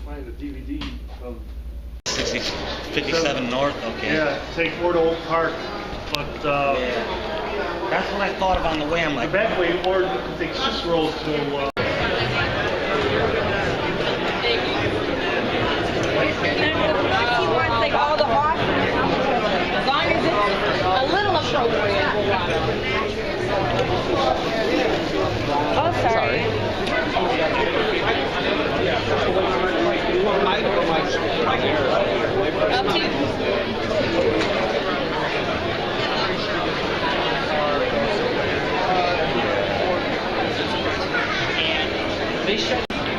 find a DVD of 57 North, okay. Yeah, take 4 to Oak Park, but yeah. That's what I thought of on the way. I'm like, the back way, or you can take Cicero to like all the off, as long as it's a little appropriate. Oh, sorry. Up to you.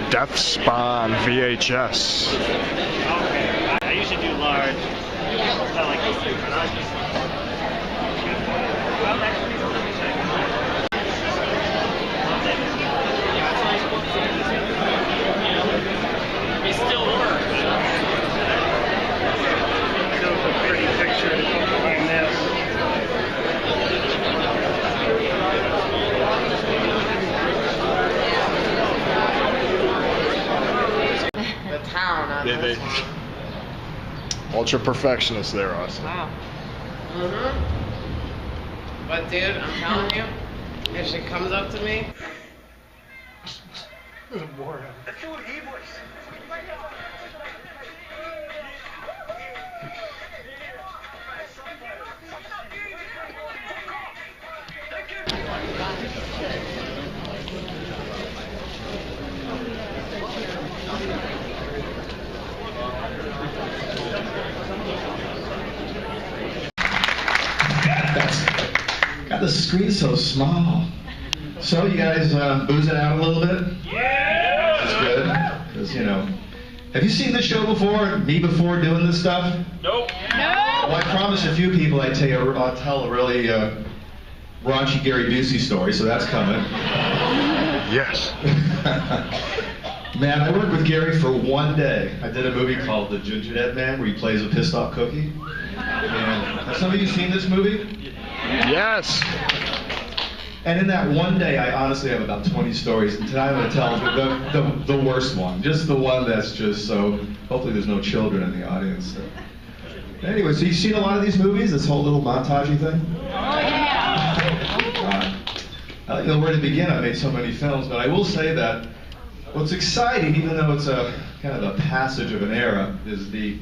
Death Spawn VHS. Okay, I usually do large. I like those things, but I just... They still work. Shows a pretty picture behind this. The town on Yeah, this they one. ultra perfectionists there, Austin. Wow. But dude, I'm telling you, if she comes up to me, God, the screen's so small. So you guys boozing out a little bit? Yeah! That's good. Because, you know, have you seen this show before? Me before doing this stuff? Nope. Well, I promised a few people I'll tell a really raunchy Gary Busey story, so that's coming. Yes. Man, I worked with Gary for one day. I did a movie called The Gingerbread Man where he plays a pissed off cookie. And have some of you seen this movie? Yes. And in that one day, I honestly have about 20 stories, and tonight I'm going to tell the worst one, just the one that's just so, hopefully there's no children in the audience. So. Anyway, so you've seen a lot of these movies, this whole little montagey thing? Oh, yeah. I don't know where to begin. I made so many films, but I will say that what's exciting, even though it's a kind of a passage of an era, is the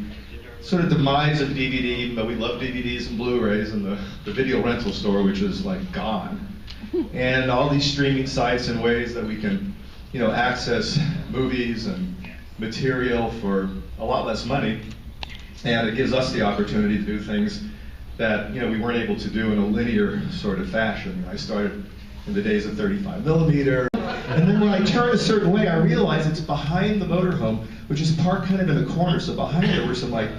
sort of demise of DVD, even though we love DVDs and Blu-rays, and the video rental store, which is like gone. And all these streaming sites and ways that we can, you know, access movies and material for a lot less money. And it gives us the opportunity to do things that, you know, we weren't able to do in a linear sort of fashion. I started in the days of 35 millimeter. And then when I turn a certain way, I realize it's behind the motorhome, which is parked kind of in the corner. So behind there were some like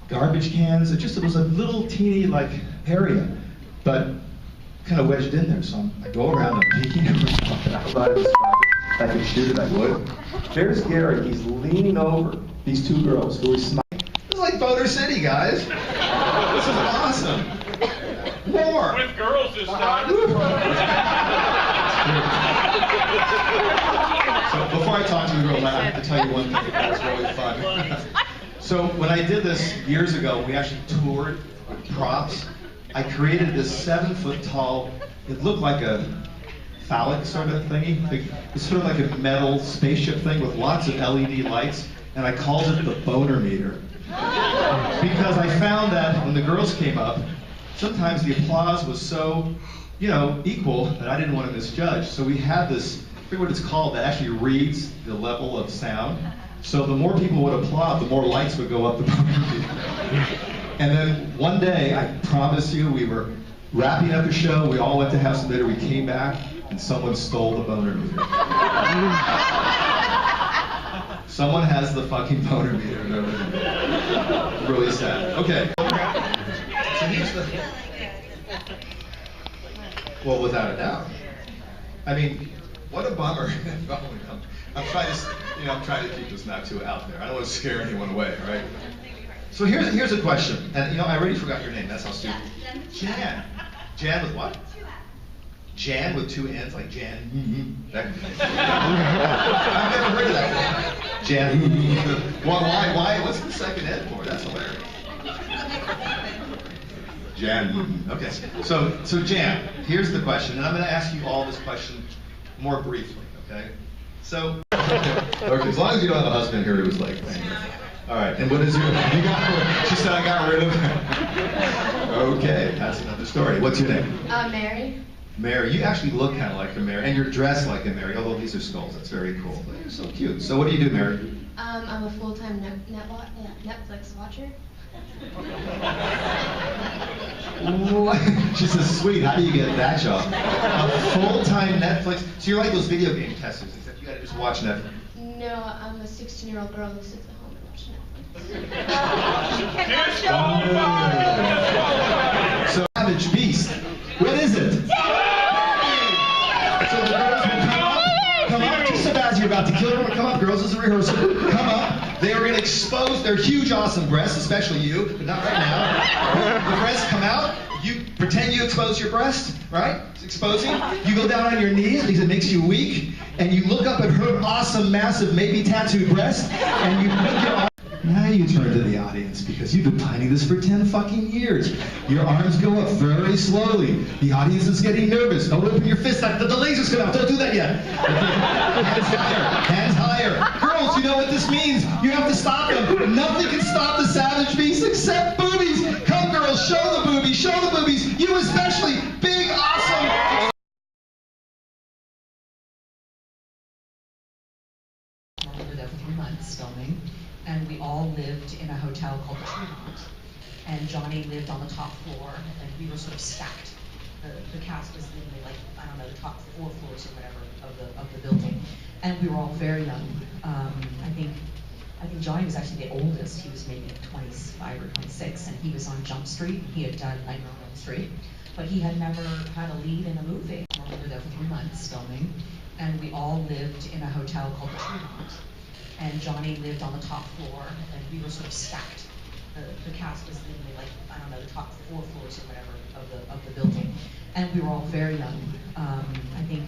garbage cans. It was a little teeny like area, but kind of wedged in there. So I go around, I'm peeking over something. I thought if I could shoot it, I would. There's Gary. He's leaning over these two girls who are smiling. This is like Boulder City, guys. This is awesome. More. With girls this time. So before I talk to the girls, I have to tell you one thing that was really fun. So when I did this years ago, we actually toured with props. I created this 7-foot tall, it looked like a phallic sort of thingy. It's sort of like a metal spaceship thing with lots of LED lights, and I called it the boner meter. Because I found that when the girls came up, sometimes the applause was so, you know, equal that I didn't want to misjudge. So we had this, I forget what it's called, that actually reads the level of sound. So the more people would applaud, the more lights would go up the boner meter. And then one day, I promise you, we were wrapping up a show, we all went to have some dinner, we came back, and someone stole the boner meter. Someone has the fucking boner meter. Really sad. Okay. So here's the thing. Well, without a doubt. I mean, what a bummer. I'm trying to keep this not too out there. I don't want to scare anyone away, right? So here's a question, and you know, I already forgot your name. That's how stupid. Jan. Jan with what? Jan with 2 N's, like Jan. I've never heard of that. Jan. Why? What's the second N for? That's hilarious. Jan. Okay. So Jan, here's the question, and I'm going to ask you all this question more briefly. Okay. So, okay, as long as you don't have a husband here who's like, all right. And what is your? You got? She said I got rid of her. Okay, that's another story. What's your name? Mary. Mary, you actually look kind of like a Mary, and you're dressed like a Mary, although these are skulls. That's very cool. But you're so cute. So what do you do, Mary? I'm a full-time Netflix watcher. She says, sweet, how do you get that job? A full-time Netflix. So you're like those video game testers, except you gotta just watch Netflix. No, I'm a 16-year-old girl who sits at home and watches Netflix. So, Savage Beast. What is it? So the girls will come up, just as you're about to kill her. Come up, girls, this is a rehearsal. Come up. They are going to expose their huge, awesome breasts, especially you, but not right now. The breasts come out. You pretend you expose your breast, right? It's exposing. You go down on your knees because it makes you weak, and you look up at her awesome, massive, maybe tattooed breast, and you put your arm. Now you turn to the audience because you've been planning this for 10 fucking years. Your arms go up very slowly. The audience is getting nervous. Don't open your fist. The laser's come out. Don't do that yet. Hands higher. Hands higher. Girls, you know what this means. You have to stop them. Nothing can stop the Savage Beast except boobies. Come, girls. Show the boobies. Show the boobies. You especially. Big, awesome. We were there for 3 months filming, and we all lived in a hotel called the Tremont. And Johnny lived on the top floor, and we were sort of stacked. The cast was literally like, I don't know, the top 4 floors or whatever of the building. And we were all very young. I think Johnny was actually the oldest. He was maybe 25 or 26, and he was on Jump Street. He had done Nightmare on Elm Street, but he had never had a lead in a movie. We were there for 3 months filming, and we all lived in a hotel called the Tremont. And Johnny lived on the top floor, and we were sort of stacked. The cast was literally like, I don't know, the top 4 floors or whatever of the building. And we were all very young. I think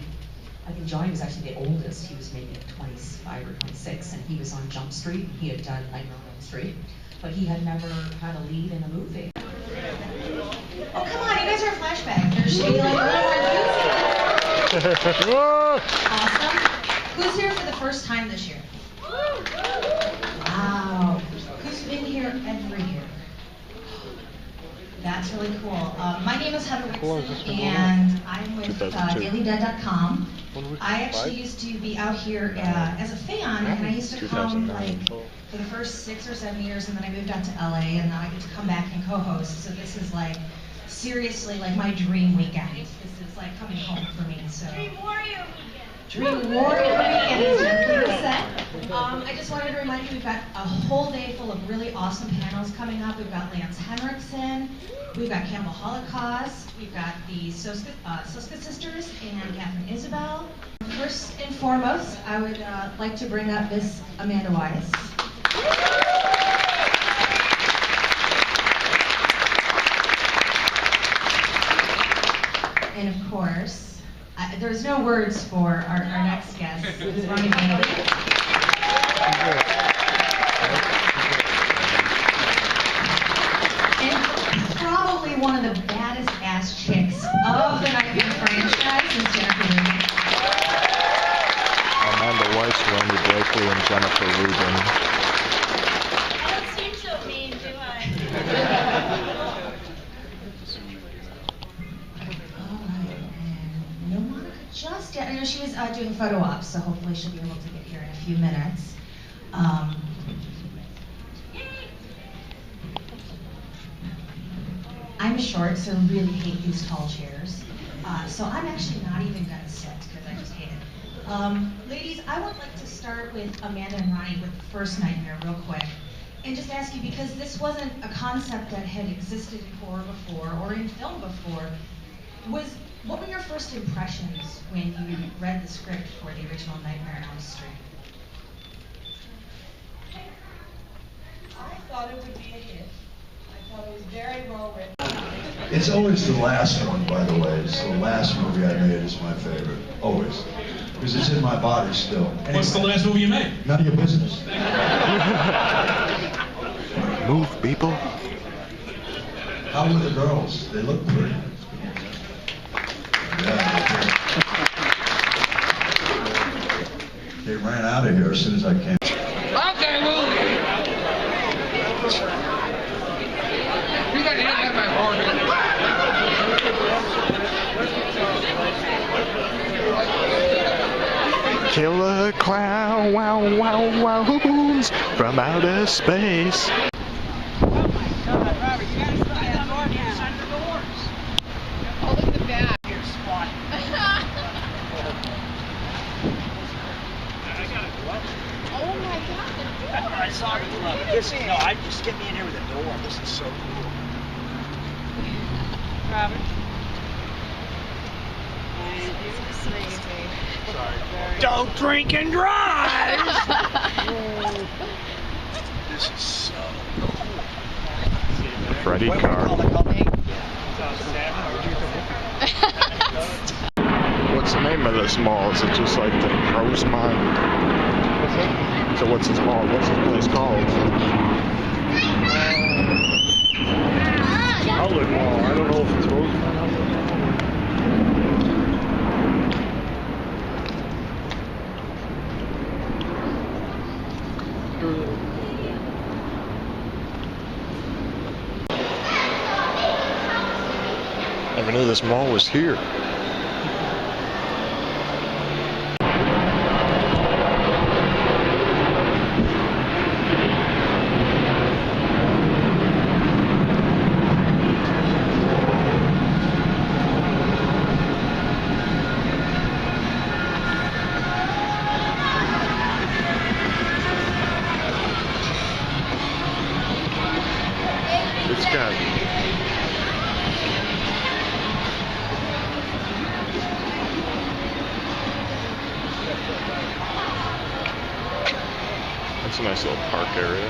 Johnny was actually the oldest. He was maybe 25 or 26, and he was on Jump Street. He had done Nightmare on Elm Street, but he had never had a lead in a movie. Oh, come on, you guys are Flashback. There should be like awesome. Who's here for the first time this year? Wow. Who's been here every year? That's really cool. My name is Heather Whitson, and I'm with DailyDead.com. I actually used to be out here as a fan, and I used to come like for the first 6 or 7 years, and then I moved out to LA, and now I get to come back and co-host. So this is like seriously like my dream weekend. This is like coming home for me. So. Dream Warrior Weekend is definitely set. I just wanted to remind you we've got a whole day full of really awesome panels coming up. We've got Lance Henriksen, we've got Campbell Holocaust, we've got the Soska sisters and Catherine Isabel. First and foremost, I would like to bring up Miss Amanda Wise. And of course, there's no words for our next guest, Ronnie Bailey. And probably one of the baddest ass chicks of the Nightmare franchise is Jennifer Rubin. Amanda Weiss, Randy Blakely, and Jennifer Rubin. I don't seem so mean, do I? Just yet. I know she was doing photo ops, so hopefully she'll be able to get here in a few minutes. I'm short, so I really hate these tall chairs. So I'm actually not even going to sit because I just hate it. Ladies, I would like to start with Amanda and Ronnie with the first Nightmare real quick. And just ask you, because this wasn't a concept that had existed in horror before or in film before, what were your first impressions when you read the script for the original Nightmare on Elm Street? I thought it would be a hit. I thought it was very well written. It's always the last one, by the way. So the last movie I made is my favorite. Always. because it's in my body still. Anyway, What's the last movie you made? none of your business. Move, people. How were the girls? They look pretty. Yeah, they ran out of here as soon as I came. Okay, movie. You got to hit my Killer clown, wow, wow, wows from outer space. I saw it. No, I just get me in here with a door. This is so cool. Robert. Sorry. Don't drink and drive! This is so cool. Freddy Car. What's the name of this mall? Is it just like the Rosemont? So what's this mall? What's this place called? Outlet Mall. I don't know if it's Rosemont. Never knew this mall was here. It's got That's a nice little park area.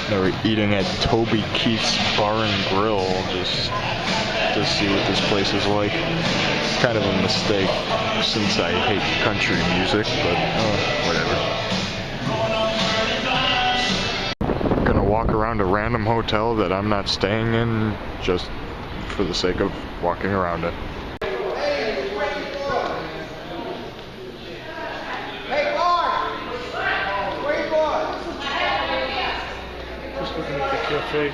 They were eating at Toby Keith's Bar and Grill just to see what this place is like. It's kind of a mistake since I hate country music, but whatever. Gonna walk around a random hotel that I'm not staying in just for the sake of walking around it. Cafe.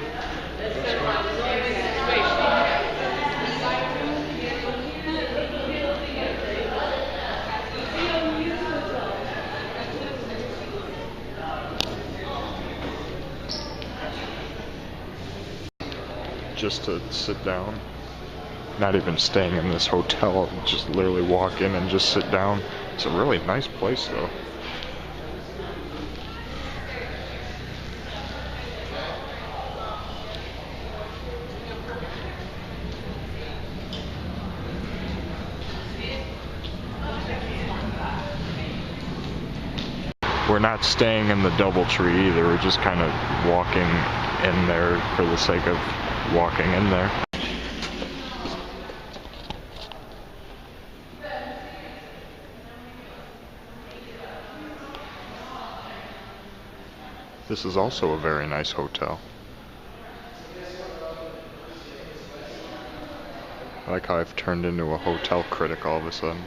Just to sit down. Not even staying in this hotel, just literally walk in and just sit down. It's a really nice place though. We're not staying in the DoubleTree either, we're just kind of walking in there for the sake of walking in there. This is also a very nice hotel. I like how I've turned into a hotel critic all of a sudden.